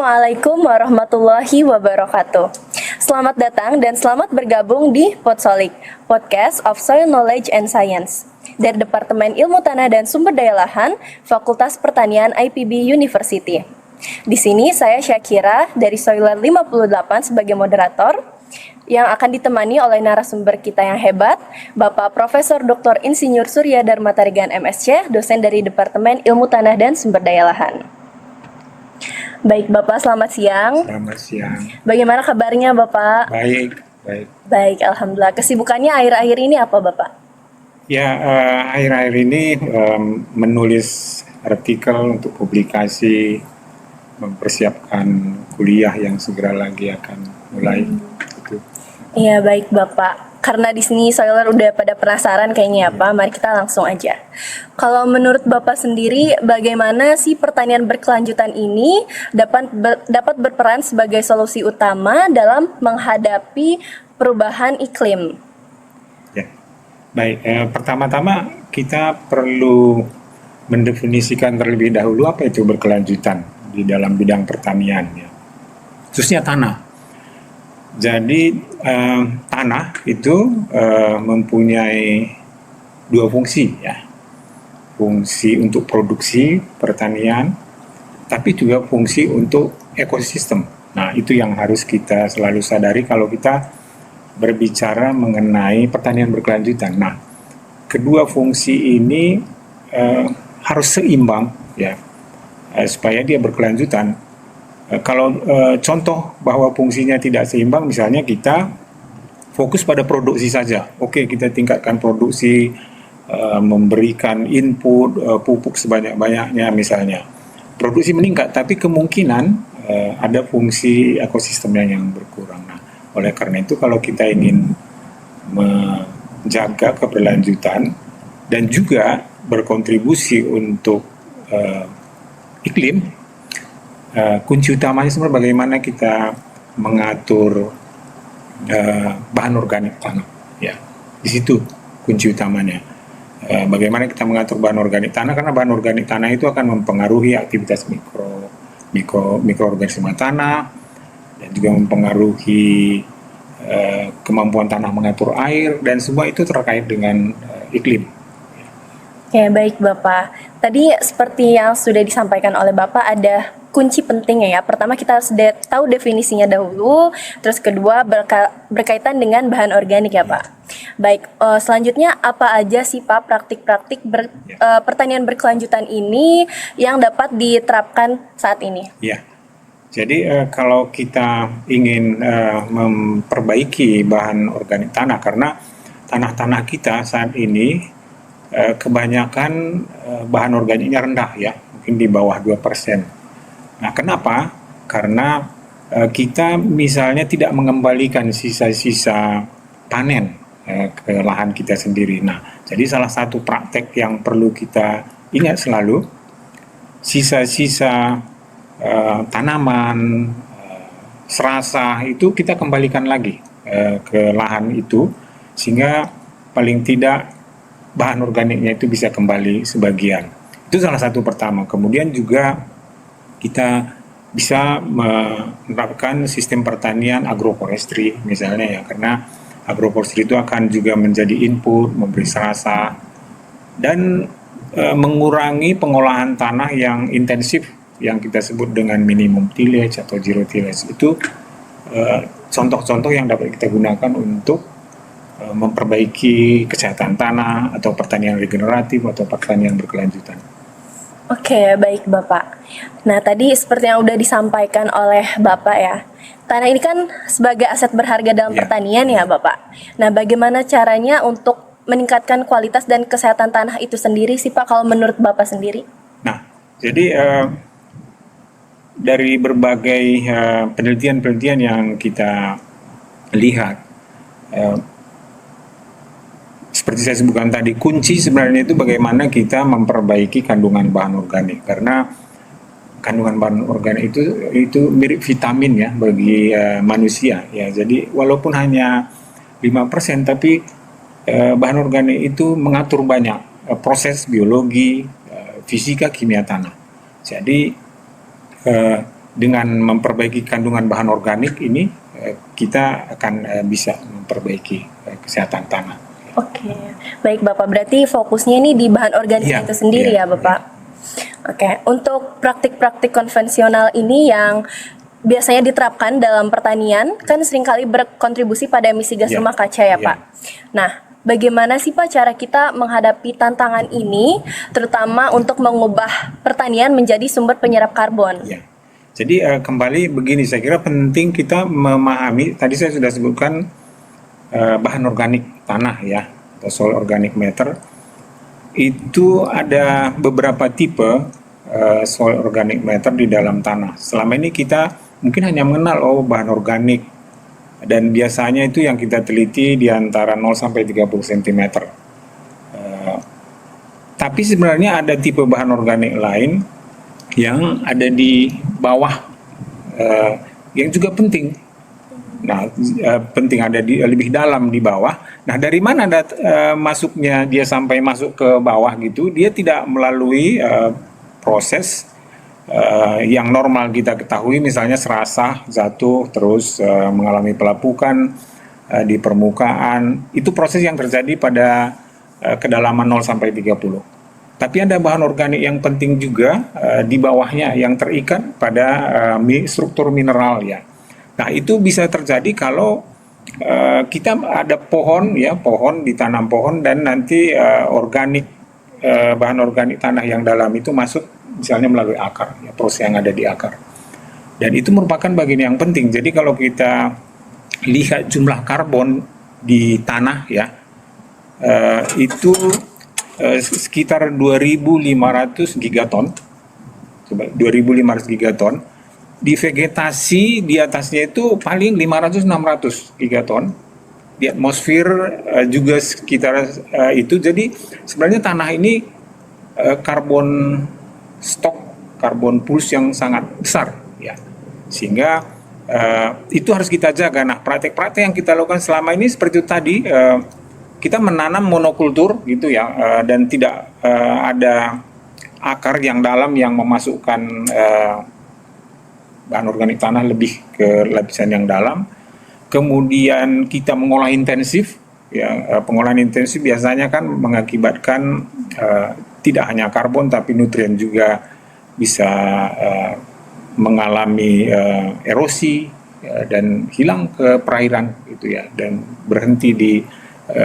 Assalamualaikum warahmatullahi wabarakatuh. Selamat datang dan selamat bergabung di Podsolik, Podcast of Soil Knowledge and Science, dari Departemen Ilmu Tanah dan Sumber Daya Lahan, Fakultas Pertanian IPB University. Di sini saya Syakira dari Soiler 58 sebagai moderator, yang akan ditemani oleh narasumber kita yang hebat, Bapak Profesor Dr. Insinyur Surya Dharma Tarigan MSc, dosen dari Departemen Ilmu Tanah dan Sumber Daya Lahan. Baik Bapak, selamat siang. Selamat siang. Bagaimana kabarnya Bapak? Baik. Baik, Alhamdulillah. Kesibukannya akhir-akhir ini apa Bapak? Ya, akhir-akhir ini menulis artikel untuk publikasi, mempersiapkan kuliah yang segera lagi akan mulai. Gitu. Iya, baik Bapak. Karena di sini Soiler udah pada penasaran kayaknya ya Pak, mari kita langsung aja. Kalau menurut Bapak sendiri, bagaimana sih pertanian berkelanjutan ini dapat berperan sebagai solusi utama dalam menghadapi perubahan iklim? Ya, baik. Pertama-tama kita perlu mendefinisikan terlebih dahulu apa itu berkelanjutan di dalam bidang pertanian, ya. Khususnya tanah. Jadi tanah itu mempunyai dua fungsi, ya. Fungsi untuk produksi pertanian, tapi juga fungsi untuk ekosistem. Nah, itu yang harus kita selalu sadari kalau kita berbicara mengenai pertanian berkelanjutan. Nah, kedua fungsi ini harus seimbang, ya, supaya dia berkelanjutan. Kalau contoh bahwa fungsinya tidak seimbang, misalnya kita fokus pada produksi saja. Oke, kita tingkatkan produksi, memberikan input, pupuk sebanyak-banyaknya misalnya. Produksi meningkat, tapi kemungkinan ada fungsi ekosistemnya yang berkurang. Nah, oleh karena itu kalau kita ingin menjaga keberlanjutan dan juga berkontribusi untuk iklim, kunci utamanya sebenarnya bagaimana kita mengatur bahan organik tanah, ya. Di situ kunci utamanya. Bagaimana kita mengatur bahan organik tanah, karena bahan organik tanah itu akan mempengaruhi aktivitas mikroorganisme tanah dan juga mempengaruhi kemampuan tanah mengatur air, dan semua itu terkait dengan iklim. Oke, baik Bapak. Tadi seperti yang sudah disampaikan oleh Bapak, ada kunci pentingnya ya. Pertama kita harus tahu definisinya dahulu, terus kedua berkaitan dengan bahan organik ya Pak. Baik, selanjutnya apa aja sih Pak praktik-praktik pertanian berkelanjutan ini yang dapat diterapkan saat ini? Ya, jadi kalau kita ingin memperbaiki bahan organik tanah, karena tanah-tanah kita saat ini kebanyakan bahan organiknya rendah, ya, mungkin di bawah 2%. Nah, kenapa? Karena kita misalnya tidak mengembalikan sisa-sisa panen ke lahan kita sendiri. Nah, jadi salah satu praktek yang perlu kita ingat selalu, sisa-sisa tanaman, serasa itu kita kembalikan lagi ke lahan itu, sehingga paling tidak bahan organiknya itu bisa kembali sebagian. Itu salah satu pertama. Kemudian juga kita bisa menerapkan sistem pertanian agroforestry misalnya, ya, karena agroforestry itu akan juga menjadi input, memberi serasa, dan mengurangi pengolahan tanah yang intensif yang kita sebut dengan minimum tillage atau zero tillage. Itu contoh-contoh yang dapat kita gunakan untuk memperbaiki kesehatan tanah atau pertanian regeneratif atau pertanian berkelanjutan. Oke, baik Bapak. Nah, tadi seperti yang udah disampaikan oleh Bapak ya, tanah ini kan sebagai aset berharga dalam pertanian ya Bapak. Nah, bagaimana caranya untuk meningkatkan kualitas dan kesehatan tanah itu sendiri sih Pak, kalau menurut Bapak sendiri? Nah, jadi dari berbagai penelitian-penelitian yang kita lihat, seperti saya sebutkan tadi, kunci sebenarnya itu bagaimana kita memperbaiki kandungan bahan organik, karena kandungan bahan organik itu mirip vitamin ya bagi manusia, ya. Jadi walaupun hanya 5%, tapi bahan organik itu mengatur banyak proses biologi, fisika, kimia tanah. Jadi dengan memperbaiki kandungan bahan organik ini kita akan bisa memperbaiki kesehatan tanah. Oke, baik Bapak. Berarti fokusnya ini di bahan organik Iya, itu sendiri iya, ya Bapak? Oke, untuk praktik-praktik konvensional ini yang biasanya diterapkan dalam pertanian kan seringkali berkontribusi pada emisi gas Iya, rumah kaca ya iya. Pak. Nah, bagaimana sih Pak cara kita menghadapi tantangan ini, terutama untuk mengubah pertanian menjadi sumber penyerap karbon? Ya. Jadi kembali begini, saya kira penting kita memahami, tadi saya sudah sebutkan bahan organik tanah ya, atau soil organic matter. Itu ada beberapa tipe soil organic matter di dalam tanah. Selama ini kita mungkin hanya mengenal bahan organik, dan biasanya itu yang kita teliti di antara 0 sampai 30 cm. Tapi sebenarnya ada tipe bahan organik lain yang ada di bawah yang juga penting. Nah, penting ada di lebih dalam di bawah. Nah, dari mana masuknya dia sampai masuk ke bawah gitu? Dia tidak melalui proses yang normal kita ketahui, misalnya serasah, jatuh, terus mengalami pelapukan di permukaan. Itu proses yang terjadi pada kedalaman 0 sampai 30. Tapi ada bahan organik yang penting juga di bawahnya yang terikat pada struktur mineral ya. Nah, itu bisa terjadi kalau kita ada pohon ya, pohon ditanam pohon dan nanti bahan organik tanah yang dalam itu masuk misalnya melalui akar, ya, proses yang ada di akar. Dan itu merupakan bagian yang penting. Jadi kalau kita lihat jumlah karbon di tanah ya, itu sekitar 2.500 gigaton, 2.500 gigaton. Di vegetasi di atasnya itu paling 500-600 gigaton. Di atmosfer juga sekitar itu. Jadi sebenarnya tanah ini karbon stok, karbon pools yang sangat besar ya. Sehingga itu harus kita jaga. Nah, praktek-praktek yang kita lakukan selama ini seperti itu tadi, kita menanam monokultur gitu ya, dan tidak ada akar yang dalam yang memasukkan bahan organik tanah lebih ke lapisan yang dalam. Kemudian kita mengolah intensif ya, pengolahan intensif biasanya kan mengakibatkan tidak hanya karbon tapi nutrien juga bisa mengalami erosi dan hilang ke perairan gitu ya, dan berhenti di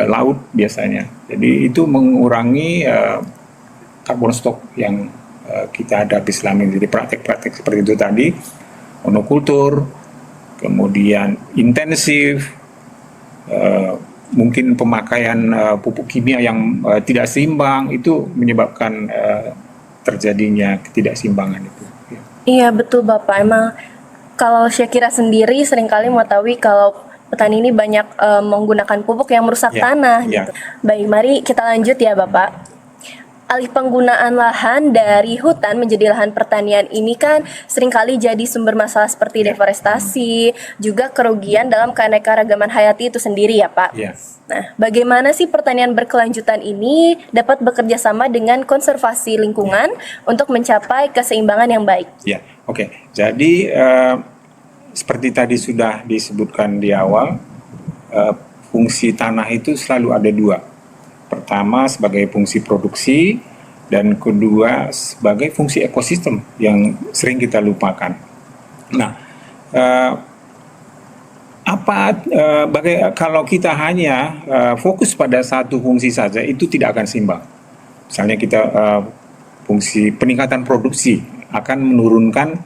laut biasanya. Jadi itu mengurangi karbon stok yang kita hadapi selama ini. Jadi praktek-praktek seperti itu tadi, monokultur, kemudian intensif, mungkin pemakaian pupuk kimia yang tidak seimbang, itu menyebabkan terjadinya ketidakseimbangan itu. Iya betul Bapak, emang kalau Syakira sendiri seringkali mengetahui kalau petani ini banyak menggunakan pupuk yang merusak tanah gitu. Baik, mari kita lanjut ya Bapak. Alih penggunaan lahan dari hutan menjadi lahan pertanian ini kan seringkali jadi sumber masalah seperti deforestasi, juga kerugian dalam keanekaragaman hayati itu sendiri ya Pak. Nah, bagaimana sih pertanian berkelanjutan ini dapat bekerja sama dengan konservasi lingkungan untuk mencapai keseimbangan yang baik? Ya, oke. Jadi seperti tadi sudah disebutkan di awal, fungsi tanah itu selalu ada dua. Pertama sebagai fungsi produksi, dan kedua sebagai fungsi ekosistem yang sering kita lupakan. Nah, kalau kita hanya fokus pada satu fungsi saja, itu tidak akan seimbang. Misalnya kita fungsi peningkatan produksi akan menurunkan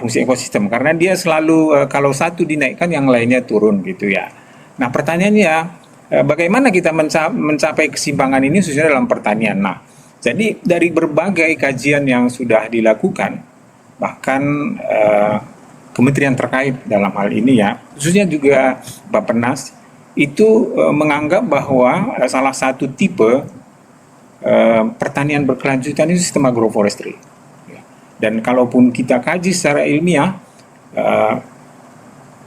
fungsi ekosistem, karena dia selalu kalau satu dinaikkan yang lainnya turun gitu ya. Nah, pertanyaannya, bagaimana kita mencapai keseimbangan ini khususnya dalam pertanian. Nah, jadi dari berbagai kajian yang sudah dilakukan, bahkan kementerian terkait dalam hal ini ya, khususnya juga Bappenas, itu menganggap bahwa salah satu tipe pertanian berkelanjutan itu sistem agroforestry. Dan kalaupun kita kaji secara ilmiah,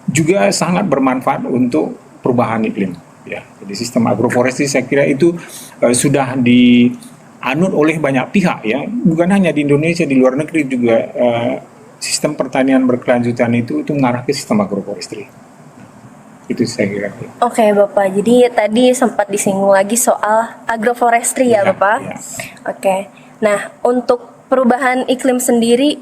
juga sangat bermanfaat untuk perubahan iklim. Ya, jadi sistem agroforestry saya kira itu sudah dianut oleh banyak pihak ya, bukan hanya di Indonesia, di luar negeri juga sistem pertanian berkelanjutan itu mengarah ke sistem agroforestry. Itu saya kira. Oke Bapak, jadi tadi sempat disinggung lagi soal agroforestry ya Ya, Bapak. ya. Oke, nah untuk perubahan iklim sendiri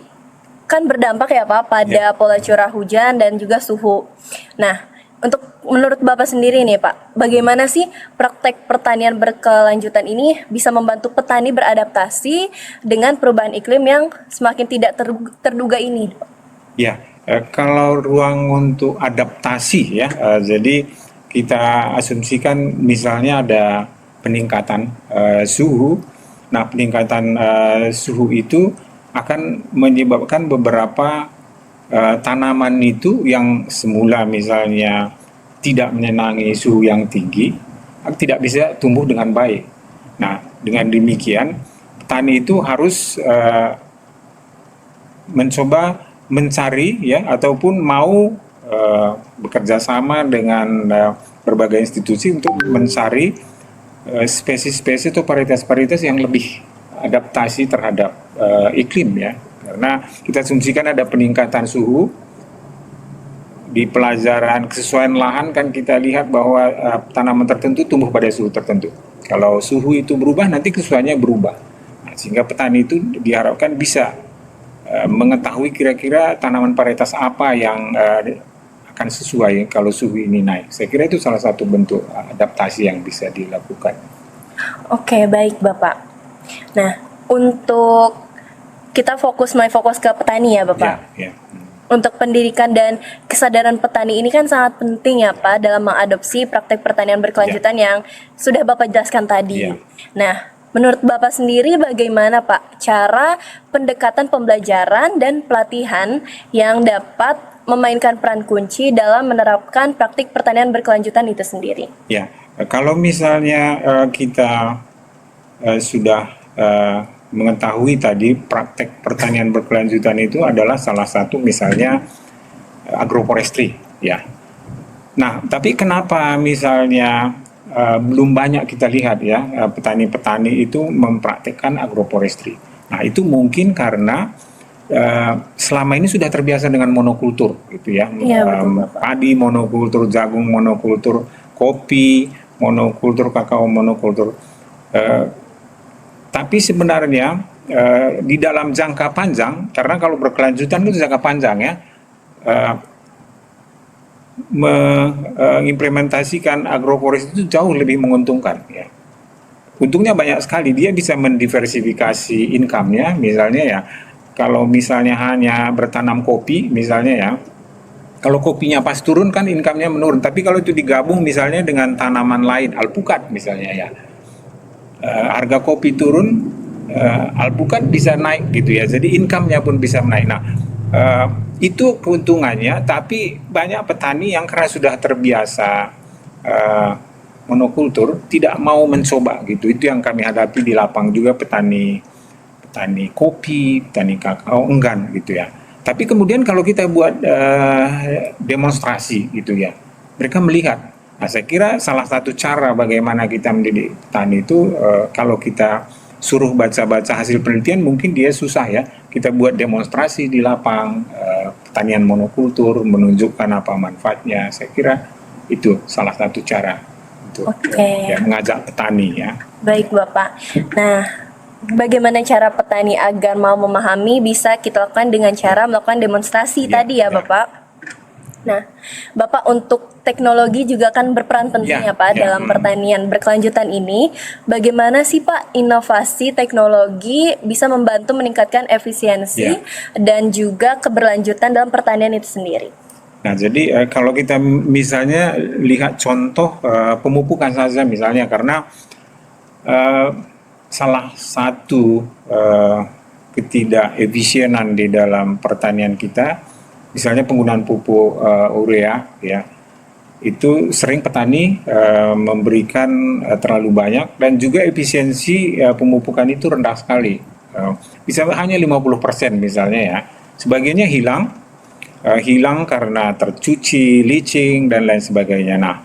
kan berdampak ya Pak pada pola curah hujan dan juga suhu. Nah, untuk menurut Bapak sendiri nih Pak, bagaimana sih praktek pertanian berkelanjutan ini bisa membantu petani beradaptasi dengan perubahan iklim yang semakin tidak terduga ini? Ya, kalau ruang untuk adaptasi ya, jadi kita asumsikan misalnya ada peningkatan suhu. Nah, peningkatan suhu itu akan menyebabkan beberapa tanaman itu yang semula misalnya tidak menyenangi suhu yang tinggi, tidak bisa tumbuh dengan baik. Nah, dengan demikian petani itu harus mencoba mencari ya ataupun mau bekerja sama dengan berbagai institusi untuk mencari spesies-spesies atau varietas-varietas yang lebih adaptasi terhadap iklim ya, karena kita asumsikan ada peningkatan suhu di pelajaran kesesuaian lahan kan kita lihat bahwa tanaman tertentu tumbuh pada suhu tertentu. Kalau suhu itu berubah nanti kesesuaiannya berubah. Nah, sehingga petani itu diharapkan bisa mengetahui kira-kira tanaman varietas apa yang akan sesuai kalau suhu ini naik. Saya kira itu salah satu bentuk adaptasi yang bisa dilakukan. Oke, baik Bapak. Nah, untuk kita mulai fokus ke petani ya Bapak. Ya. Untuk pendidikan dan kesadaran petani ini kan sangat penting ya Pak dalam mengadopsi praktek pertanian berkelanjutan yang sudah Bapak jelaskan tadi. Ya. Nah, menurut Bapak sendiri bagaimana Pak cara pendekatan pembelajaran dan pelatihan yang dapat memainkan peran kunci dalam menerapkan praktik pertanian berkelanjutan itu sendiri? Ya, kalau misalnya kita sudah mengetahui tadi praktek pertanian berkelanjutan itu adalah salah satu misalnya agroforestry ya. Nah, tapi kenapa misalnya belum banyak kita lihat ya petani-petani itu mempraktekkan agroforestry. Nah, itu mungkin karena selama ini sudah terbiasa dengan monokultur gitu ya. Padi monokultur, jagung monokultur, kopi monokultur, kakao monokultur. Tapi sebenarnya di dalam jangka panjang, karena kalau berkelanjutan itu jangka panjang ya, mengimplementasikan agroforestry itu jauh lebih menguntungkan ya. Untungnya banyak sekali, dia bisa mendiversifikasi income-nya, misalnya ya, kalau misalnya hanya bertanam kopi misalnya ya, kalau kopinya pas turun kan income-nya menurun, tapi kalau itu digabung misalnya dengan tanaman lain, alpukat misalnya ya, harga kopi turun, alpukat bisa naik gitu ya, jadi income-nya pun bisa naik. Nah, itu keuntungannya, tapi banyak petani yang karena sudah terbiasa monokultur tidak mau mencoba gitu. Itu yang kami hadapi di lapang juga, petani kopi, petani kakao enggan gitu ya. Tapi kemudian kalau kita buat demonstrasi gitu ya, mereka melihat. Nah, saya kira salah satu cara bagaimana kita mendidik petani itu kalau kita suruh baca-baca hasil penelitian mungkin dia susah ya. Kita buat demonstrasi di lapang pertanian monokultur, menunjukkan apa manfaatnya. Saya kira itu salah satu cara untuk mengajak petani ya. Baik Bapak. Nah, bagaimana cara petani agar mau memahami bisa kita lakukan dengan cara melakukan demonstrasi tadi ya Bapak? Nah, Bapak untuk teknologi juga kan berperan penting ya Pak dalam pertanian berkelanjutan ini. Bagaimana sih Pak inovasi teknologi bisa membantu meningkatkan efisiensi dan juga keberlanjutan dalam pertanian itu sendiri? Nah, jadi kalau kita misalnya lihat contoh pemupukan saja misalnya, karena salah satu ketidakefisienan di dalam pertanian kita, misalnya penggunaan pupuk urea ya, itu sering petani memberikan terlalu banyak, dan juga efisiensi pemupukan itu rendah sekali, bisa hanya 50% misalnya ya, sebagiannya hilang karena tercuci, leaching dan lain sebagainya. Nah,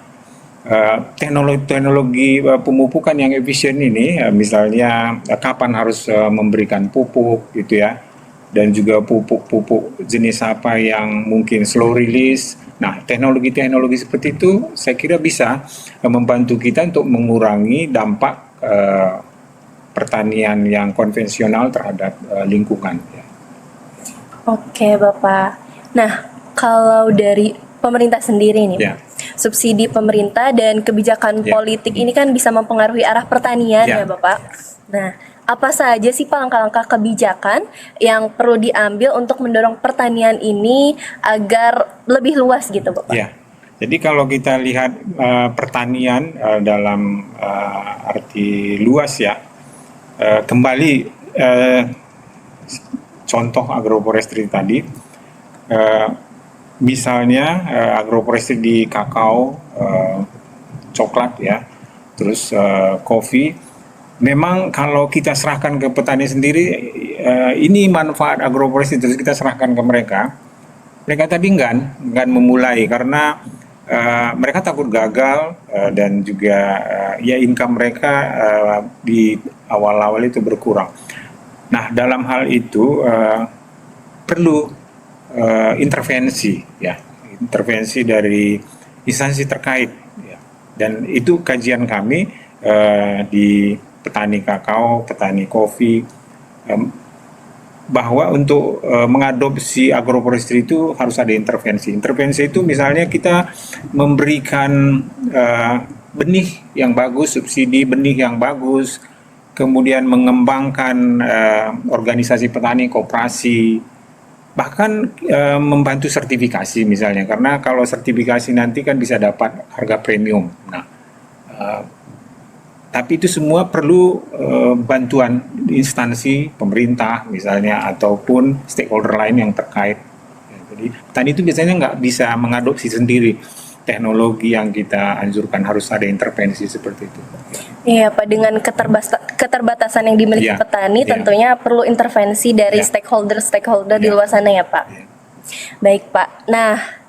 teknologi pemupukan yang efisien ini misalnya kapan harus memberikan pupuk gitu ya, dan juga pupuk-pupuk jenis apa yang mungkin slow release. Nah, teknologi-teknologi seperti itu saya kira bisa membantu kita untuk mengurangi dampak pertanian yang konvensional terhadap lingkungan. Oke, Bapak. Nah, kalau dari pemerintah sendiri nih, Ya. subsidi pemerintah dan kebijakan Ya. politik ini kan bisa mempengaruhi arah pertanian Ya. ya, Bapak. Nah, apa saja sih Pak langkah-langkah kebijakan yang perlu diambil untuk mendorong pertanian ini agar lebih luas gitu, Bapak? Ya. Jadi kalau kita lihat pertanian dalam arti luas ya, kembali contoh agroforestry tadi, misalnya agroforestry di kakao, coklat ya, terus kopi. Memang kalau kita serahkan ke petani sendiri, ini manfaat agroforestry terus kita serahkan ke mereka tadi enggan memulai karena mereka takut gagal dan juga ya income mereka di awal-awal itu berkurang. Nah, dalam hal itu perlu intervensi dari instansi terkait ya. Dan itu kajian kami di petani kakao, petani kopi, bahwa untuk mengadopsi agroforestry itu harus ada intervensi. Intervensi itu misalnya kita memberikan benih yang bagus, subsidi benih yang bagus, kemudian mengembangkan organisasi petani, koperasi, bahkan membantu sertifikasi misalnya, karena kalau sertifikasi nanti kan bisa dapat harga premium. Nah, tapi itu semua perlu bantuan instansi pemerintah misalnya ataupun stakeholder lain yang terkait. Ya, jadi petani itu biasanya nggak bisa mengadopsi sendiri teknologi yang kita anjurkan, harus ada intervensi seperti itu. Iya Pak, dengan keterbatasan yang dimiliki Ya, petani ya. tentunya perlu intervensi dari Ya. stakeholder di Ya. luar sana ya Pak. Ya. Baik Pak, nah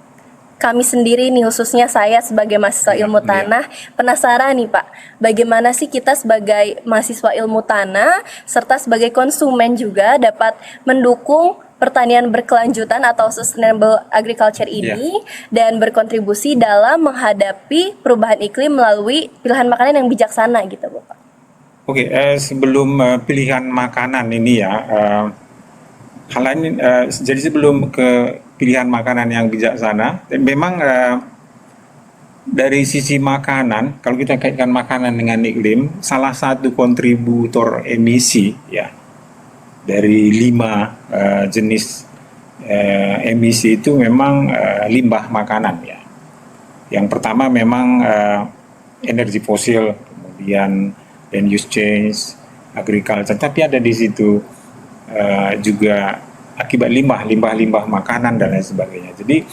kami sendiri nih khususnya saya sebagai mahasiswa ilmu Ya. tanah penasaran nih Pak, bagaimana sih kita sebagai mahasiswa ilmu tanah serta sebagai konsumen juga dapat mendukung pertanian berkelanjutan atau sustainable agriculture ini dan berkontribusi dalam menghadapi perubahan iklim melalui pilihan makanan yang bijaksana gitu Bapak. Oke, sebelum pilihan makanan ini ya, hal lain, jadi sebelum ke pilihan makanan yang bijaksana, dan memang dari sisi makanan, kalau kita kaitkan makanan dengan iklim, salah satu kontributor emisi ya dari 5 jenis emisi itu memang limbah makanan ya. Yang pertama memang energi fosil, kemudian land use change, agriculture, tapi ada di situ juga akibat limbah makanan dan lain sebagainya. Jadi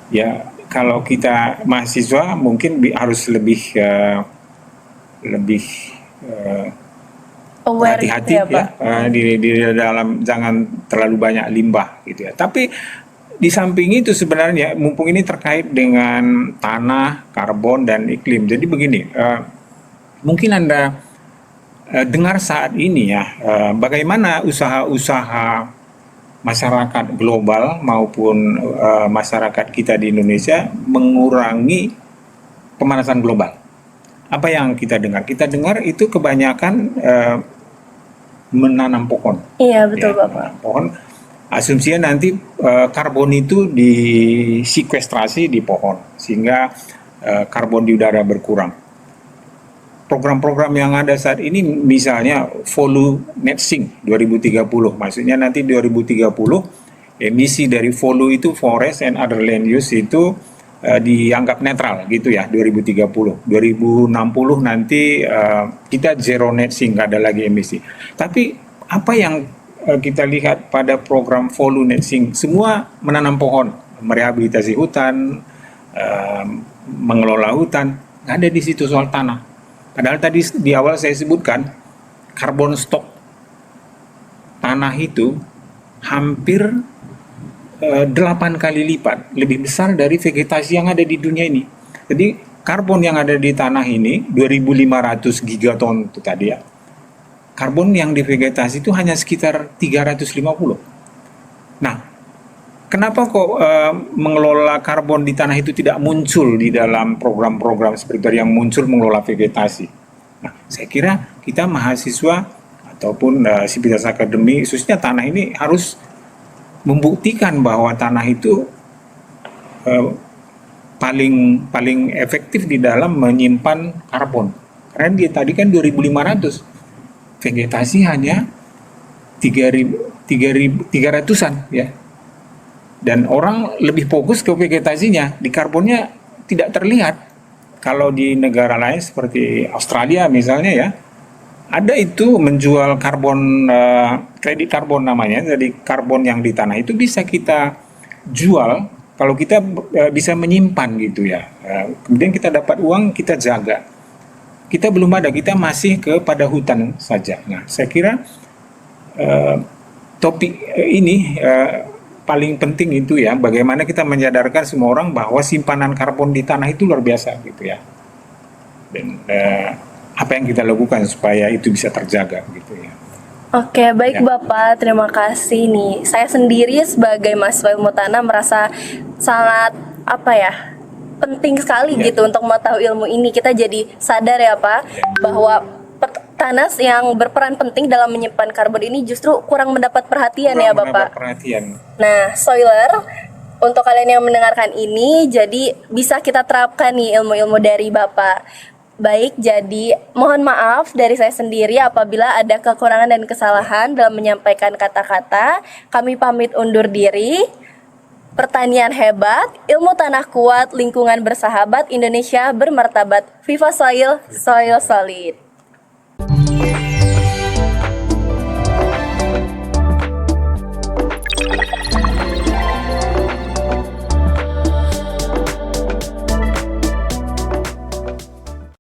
ya kalau kita mahasiswa mungkin harus lebih Aware hati-hati gitu ya, Pak. di dalam jangan terlalu banyak limbah gitu ya. Tapi di samping itu sebenarnya mumpung ini terkait dengan tanah, karbon dan iklim. Jadi begini, mungkin Anda dengar saat ini ya, bagaimana usaha-usaha masyarakat global maupun masyarakat kita di Indonesia mengurangi pemanasan global. Apa yang kita dengar? Kita dengar itu kebanyakan menanam pohon. Iya betul Ya, Bapak. menanam pohon. Asumsinya nanti karbon itu disequestrasi di pohon sehingga karbon di udara berkurang. Program-program yang ada saat ini misalnya Volu Net Sink 2030, maksudnya nanti 2030 emisi dari Volu itu forest and other land use itu dianggap netral gitu ya 2030. 2060 nanti kita zero net sink, nggak ada lagi emisi. Tapi apa yang kita lihat pada program Volu Net Sink, semua menanam pohon, merehabilitasi hutan, mengelola hutan, nggak ada di situ soal tanah. Padahal tadi di awal saya sebutkan carbon stock tanah itu hampir 8 kali lipat lebih besar dari vegetasi yang ada di dunia ini. Jadi karbon yang ada di tanah ini 2.500 gigaton itu tadi ya. Karbon yang di vegetasi itu hanya sekitar 350. Nah, kenapa kok mengelola karbon di tanah itu tidak muncul di dalam program-program seperti yang muncul mengelola vegetasi? Nah, saya kira kita mahasiswa ataupun sivitas akademi, khususnya tanah ini harus membuktikan bahwa tanah itu paling efektif di dalam menyimpan karbon. Karena dia tadi kan 2.500, vegetasi hanya 3.300-an ya. Dan orang lebih fokus ke vegetasinya, di karbonnya tidak terlihat. Kalau di negara lain seperti Australia misalnya ya, ada itu menjual karbon, kredit karbon namanya, jadi karbon yang di tanah itu bisa kita jual kalau kita bisa menyimpan gitu ya. Kemudian kita dapat uang, kita jaga. Kita belum ada, kita masih kepada hutan saja. Nah, saya kira topik ini paling penting itu ya, bagaimana kita menyadarkan semua orang bahwa simpanan karbon di tanah itu luar biasa gitu ya. Dan apa yang kita lakukan supaya itu bisa terjaga gitu ya. Oke, baik Ya. Bapak, terima kasih nih. Saya sendiri sebagai mahasiswa ilmu tanah merasa sangat penting sekali Ya. gitu untuk mengetahui ilmu ini. Kita jadi sadar ya Pak bahwa tanah yang berperan penting dalam menyimpan karbon ini justru kurang mendapat perhatian ya Kurang Bapak. mendapat perhatian. Nah, Soiler, untuk kalian yang mendengarkan ini, jadi bisa kita terapkan nih ilmu-ilmu dari Bapak. Baik, jadi mohon maaf dari saya sendiri apabila ada kekurangan dan kesalahan dalam menyampaikan kata-kata. Kami pamit undur diri. Pertanian hebat, ilmu tanah kuat, lingkungan bersahabat, Indonesia bermartabat. Viva Soil, Soil Solid.